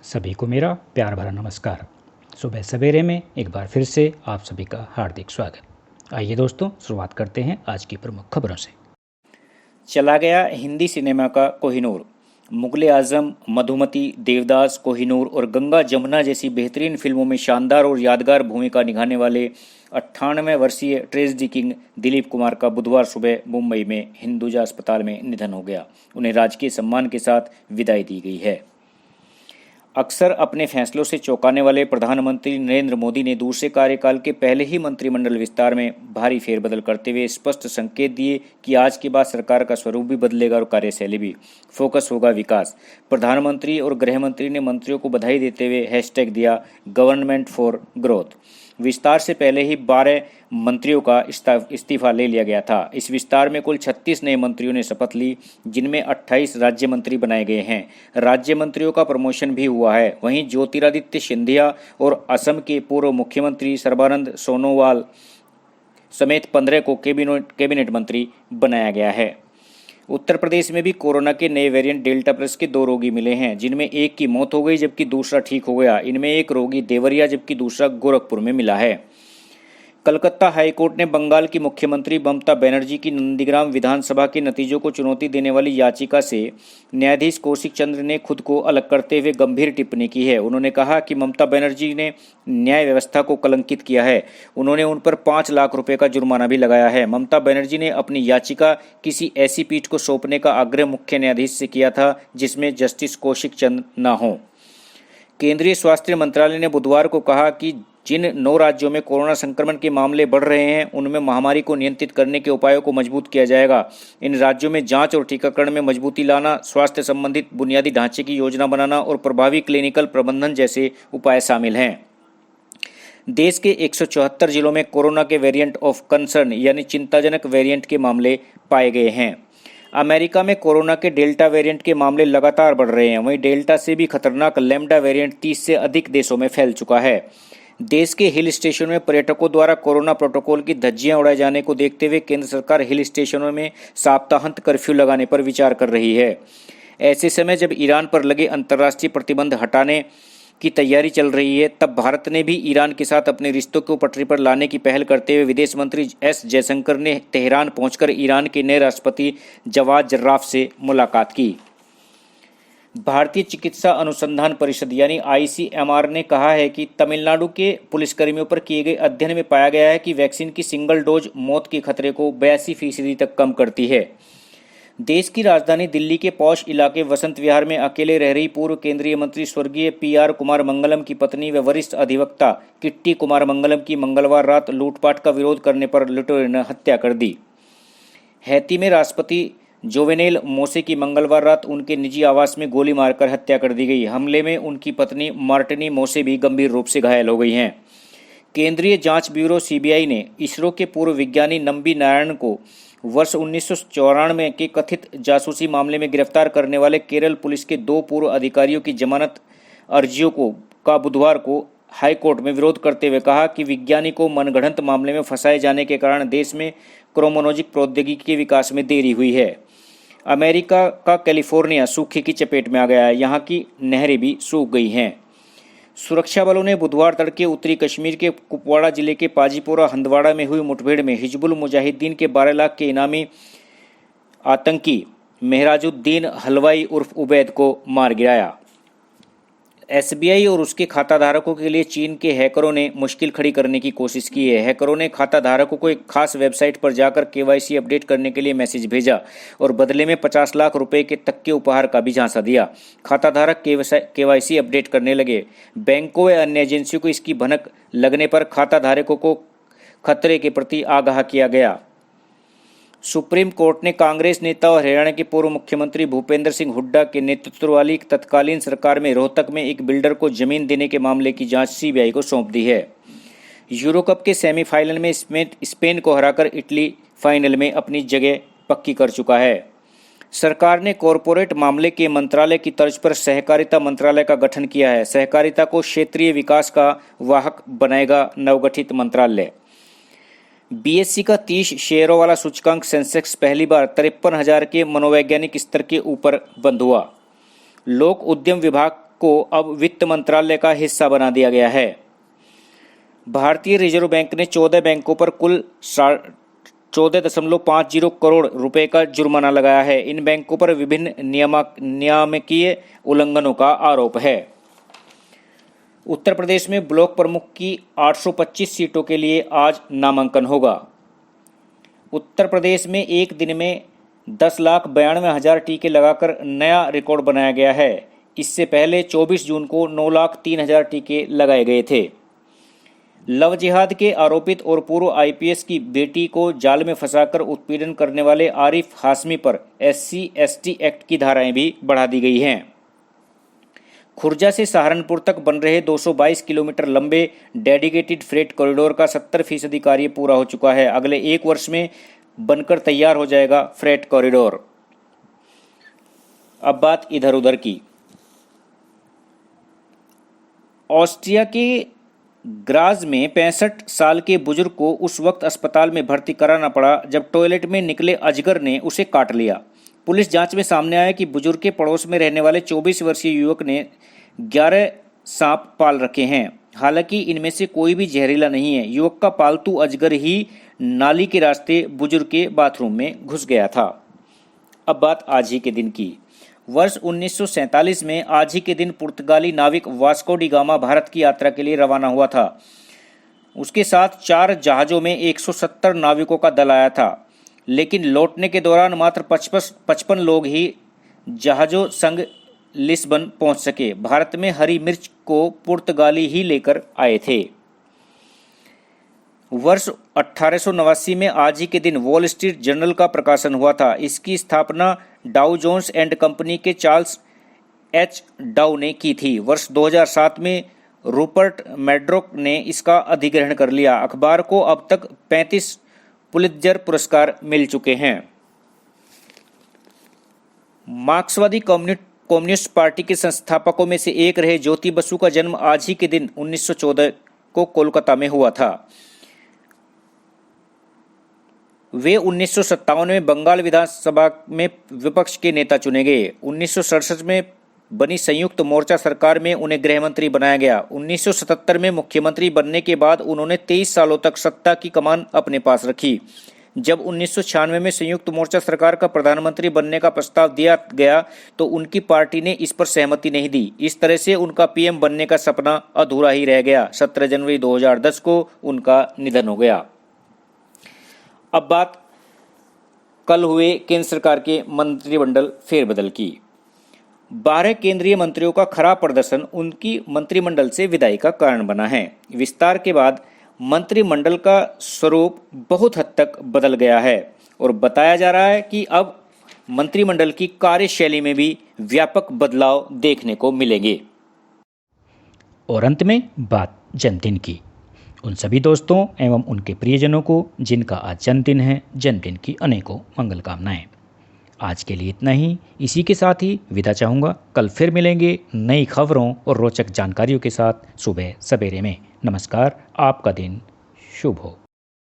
सभी को मेरा प्यार भरा नमस्कार। सुबह सवेरे में एक बार फिर से आप सभी का हार्दिक स्वागत। आइए दोस्तों, शुरुआत करते हैं आज की प्रमुख खबरों से। चला गया हिंदी सिनेमा का कोहिनूर। मुगले आजम, मधुमती, देवदास, कोहिनूर और गंगा जमुना जैसी बेहतरीन फिल्मों में शानदार और यादगार भूमिका निभाने वाले 98 वर्षीय ट्रेजेडी किंग दिलीप कुमार का बुधवार सुबह मुंबई में हिंदुजा अस्पताल में निधन हो गया। उन्हें राजकीय सम्मान के साथ विदाई दी गई है। अक्सर अपने फैसलों से चौंकाने वाले प्रधानमंत्री नरेंद्र मोदी ने दूसरे कार्यकाल के पहले ही मंत्रिमंडल विस्तार में भारी फेरबदल करते हुए स्पष्ट संकेत दिए कि आज के बाद सरकार का स्वरूप भी बदलेगा और कार्यशैली भी। फोकस होगा विकास। प्रधानमंत्री और गृह मंत्री ने मंत्रियों को बधाई देते हुए हैशटैग दिया गवर्नमेंट फॉर ग्रोथ। विस्तार से पहले ही 12 मंत्रियों का इस्तीफा ले लिया गया था। इस विस्तार में कुल 36 नए मंत्रियों ने शपथ ली, जिनमें 28 राज्य मंत्री बनाए गए हैं। राज्य मंत्रियों का प्रमोशन भी हुआ है। वहीं ज्योतिरादित्य सिंधिया और असम के पूर्व मुख्यमंत्री सर्बानंद सोनोवाल समेत 15 को कैबिनेट मंत्री बनाया गया है। उत्तर प्रदेश में भी कोरोना के नए वेरिएंट डेल्टा प्लस के 2 रोगी मिले हैं, जिनमें एक की मौत हो गई जबकि दूसरा ठीक हो गया। इनमें एक रोगी देवरिया जबकि दूसरा गोरखपुर में मिला है। कलकत्ता हाईकोर्ट ने बंगाल की मुख्यमंत्री ममता बनर्जी की नंदीग्राम विधानसभा के नतीजों को चुनौती देने वाली याचिका से न्यायाधीश कौशिक चंद्र ने खुद को अलग करते हुए गंभीर टिप्पणी की है। उन्होंने कहा कि ममता बनर्जी ने न्याय व्यवस्था को कलंकित किया है। उन्होंने उन पर 5 लाख रुपए का जुर्माना भी लगाया है। ममता बनर्जी ने अपनी याचिका किसी ऐसी पीठ को सौंपने का आग्रह मुख्य न्यायाधीश से किया था जिसमें जस्टिस कौशिक चंद्र न हो। केंद्रीय स्वास्थ्य मंत्रालय ने बुधवार को कहा कि जिन 9 राज्यों में कोरोना संक्रमण के मामले बढ़ रहे हैं, उनमें महामारी को नियंत्रित करने के उपायों को मजबूत किया जाएगा। इन राज्यों में जांच और टीकाकरण में मजबूती लाना, स्वास्थ्य संबंधित बुनियादी ढांचे की योजना बनाना और प्रभावी क्लिनिकल प्रबंधन जैसे उपाय शामिल हैं। देश के 174 जिलों में कोरोना के वेरिएंट ऑफ कंसर्न यानी चिंताजनक वेरिएंट के मामले पाए गए हैं। अमेरिका में कोरोना के डेल्टा वेरिएंट के मामले लगातार बढ़ रहे हैं। वहीं डेल्टा से भी खतरनाक लैम्डा वेरिएंट 30 से अधिक देशों में फैल चुका है। देश के हिल स्टेशनों में पर्यटकों द्वारा कोरोना प्रोटोकॉल की धज्जियां उड़ाए जाने को देखते हुए केंद्र सरकार हिल स्टेशनों में सप्ताहांत कर्फ्यू लगाने पर विचार कर रही है। ऐसे समय जब ईरान पर लगे अंतर्राष्ट्रीय प्रतिबंध हटाने की तैयारी चल रही है, तब भारत ने भी ईरान के साथ अपने रिश्तों को पटरी पर लाने की पहल करते हुए विदेश मंत्री एस जयशंकर ने तेहरान पहुंचकर ईरान के नए राष्ट्रपति जवाद जर्राफ से मुलाकात की। भारतीय चिकित्सा अनुसंधान परिषद यानी ICMR ने कहा है कि तमिलनाडु के पुलिसकर्मियों पर किए गए अध्ययन में पाया गया है कि वैक्सीन की सिंगल डोज मौत के खतरे को 82% तक कम करती है। देश की राजधानी दिल्ली के पॉश इलाके वसंत विहार में अकेले रह रही पूर्व केंद्रीय मंत्री स्वर्गीय PR कुमार मंगलम की पत्नी व वरिष्ठ अधिवक्ता किट्टी कुमार मंगलम की मंगलवार रात लूटपाट का विरोध करने पर लुटेरों ने हत्या कर दी। हैती में राष्ट्रपति जोवेनेल मोसे की मंगलवार रात उनके निजी आवास में गोली मारकर हत्या कर दी गई। हमले में उनकी पत्नी मार्टिनी मोसे भी गंभीर रूप से घायल हो गई हैं। केंद्रीय जांच ब्यूरो CBI ने इसरो के पूर्व विज्ञानी नंबी नारायण को वर्ष 1994 के कथित जासूसी मामले में गिरफ्तार करने वाले केरल पुलिस के 2 पूर्व अधिकारियों की जमानत अर्जियों का बुधवार को हाईकोर्ट में विरोध करते हुए कहा कि विज्ञानी को मनगढ़ंत मामले में फंसाए जाने के कारण देश में क्रोमोलॉजिक प्रौद्योगिकी के विकास में देरी हुई है। अमेरिका का कैलिफोर्निया सूखे की चपेट में आ गया है। यहाँ की नहरें भी सूख गई हैं। सुरक्षा बलों ने बुधवार तड़के उत्तरी कश्मीर के कुपवाड़ा जिले के पाजीपोरा हंदवाड़ा में हुई मुठभेड़ में हिजबुल मुजाहिदीन के 12 लाख के इनामी आतंकी मेहराजुद्दीन हलवाई उर्फ उबैद को मार गिराया। SBI और उसके खाताधारकों के लिए चीन के हैकरों ने मुश्किल खड़ी करने की कोशिश की है। हैकरों ने खाताधारकों को एक खास वेबसाइट पर जाकर KYC अपडेट करने के लिए मैसेज भेजा और बदले में 50 लाख रुपए के तक के उपहार का भी झांसा दिया। खाताधारक KYC अपडेट करने लगे। बैंकों व अन्य एजेंसियों को इसकी भनक लगने पर खाताधारकों को खतरे के प्रति आगाह किया गया। सुप्रीम कोर्ट ने कांग्रेस नेता और हरियाणा के पूर्व मुख्यमंत्री भूपेंद्र सिंह हुड्डा के नेतृत्व वाली तत्कालीन सरकार में रोहतक में एक बिल्डर को जमीन देने के मामले की जांच CBI को सौंप दी है। यूरो कप के सेमीफाइनल में स्पेन को हराकर इटली फाइनल में अपनी जगह पक्की कर चुका है। सरकार ने कॉरपोरेट मामले के मंत्रालय की तर्ज पर सहकारिता मंत्रालय का गठन किया है। सहकारिता को क्षेत्रीय विकास का वाहक बनाएगा नवगठित मंत्रालय। BSE का 30 शेयरों वाला सूचकांक सेंसेक्स पहली बार 53,000 के मनोवैज्ञानिक स्तर के ऊपर बंद हुआ। लोक उद्यम विभाग को अब वित्त मंत्रालय का हिस्सा बना दिया गया है। भारतीय रिजर्व बैंक ने 14 बैंकों पर कुल 14.50 करोड़ रुपए का जुर्माना लगाया है। इन बैंकों पर विभिन्न नियामकीय उल्लंघनों का आरोप है। उत्तर प्रदेश में ब्लॉक प्रमुख की 825 सीटों के लिए आज नामांकन होगा। उत्तर प्रदेश में एक दिन में 10,92,000 टीके लगाकर नया रिकॉर्ड बनाया गया है। इससे पहले 24 जून को 9,03,000 टीके लगाए गए थे। लव जिहाद के आरोपित और पूर्व आईपीएस की बेटी को जाल में फंसाकर उत्पीड़न करने वाले आरिफ हाशमी पर SC/ST एक्ट की धाराएं भी बढ़ा दी गई हैं। खुर्जा से सहारनपुर तक बन रहे 222 किलोमीटर लंबे डेडिकेटेड फ्रेट कॉरिडोर का 70% कार्य पूरा हो चुका है। अगले 1 वर्ष में बनकर तैयार हो जाएगा फ्रेट कॉरिडोर। अब बात इधर उधर की। ऑस्ट्रिया के ग्राज में 65 साल के बुजुर्ग को उस वक्त अस्पताल में भर्ती कराना पड़ा जब टॉयलेट में निकले अजगर ने उसे काट लिया। पुलिस जांच में सामने आया कि बुजुर्ग के पड़ोस में रहने वाले 24 वर्षीय युवक ने 11 सांप पाल रखे हैं। हालांकि इनमें से कोई भी जहरीला नहीं है। युवक का पालतू अजगर ही नाली के रास्ते बुजुर्ग के बाथरूम में घुस गया था। अब बात आज ही के दिन की। वर्ष 1947 में आज ही के दिन पुर्तगाली नाविक वास्को डी गामा भारत की यात्रा के लिए रवाना हुआ था। उसके साथ 4 जहाज़ों में 170 नाविकों का दल आया था, लेकिन लौटने के दौरान मात्र 55 लोग ही जहाज़ों संग लिस्बन पहुंच सके। भारत में हरी मिर्च को पुर्तगाली ही लेकर आए थे। वर्ष 1889 में आज ही के दिन वॉल स्ट्रीट जर्नल का प्रकाशन हुआ था। इसकी स्थापना डाउ जोन्स एंड कंपनी के चार्ल्स H. डाउ ने की थी। वर्ष 2007 में रूपर्ट मैड्रोक ने इसका अधिग्रहण कर लिया। अखबार को अब तक 35 पुलित्जर पुरस्कार मिल चुके हैं। मार्क्सवादी कम्युनिस्ट पार्टी के संस्थापकों में से एक रहे ज्योति बसु का जन्म आज ही के दिन 1914 को कोलकाता में हुआ था। वे 1957 में बंगाल विधानसभा में विपक्ष के नेता चुने गए। 1967 में बनी संयुक्त मोर्चा सरकार में उन्हें गृह मंत्री बनाया गया। 1977 में मुख्यमंत्री बनने के बाद उन्होंने 23 सालों तक सत्ता की कमान अपने पास रखी। जब 1996 में संयुक्त मोर्चा सरकार का प्रधानमंत्री बनने का प्रस्ताव दिया गया तो उनकी पार्टी ने इस पर सहमति नहीं दी। इस तरह से उनका पीएम बनने का सपना अधूरा ही रह गया। 17 जनवरी 2010 को उनका निधन हो गया। अब बात कल हुए केंद्र सरकार के मंत्रिमंडल फेरबदल की। 12 केंद्रीय मंत्रियों का खराब प्रदर्शन उनकी मंत्रिमंडल से विदाई का कारण बना है। विस्तार के बाद मंत्रिमंडल का स्वरूप बहुत हद तक बदल गया है और बताया जा रहा है कि अब मंत्रिमंडल की कार्यशैली में भी व्यापक बदलाव देखने को मिलेंगे। और अंत में बात जन्मदिन की। उन सभी दोस्तों एवं उनके प्रियजनों को जिनका आज जन्मदिन है, जन्मदिन की अनेकों मंगल कामनाएं। आज के लिए इतना ही। इसी के साथ ही विदा चाहूँगा। कल फिर मिलेंगे नई खबरों और रोचक जानकारियों के साथ सुबह सवेरे में। नमस्कार। आपका दिन शुभ हो।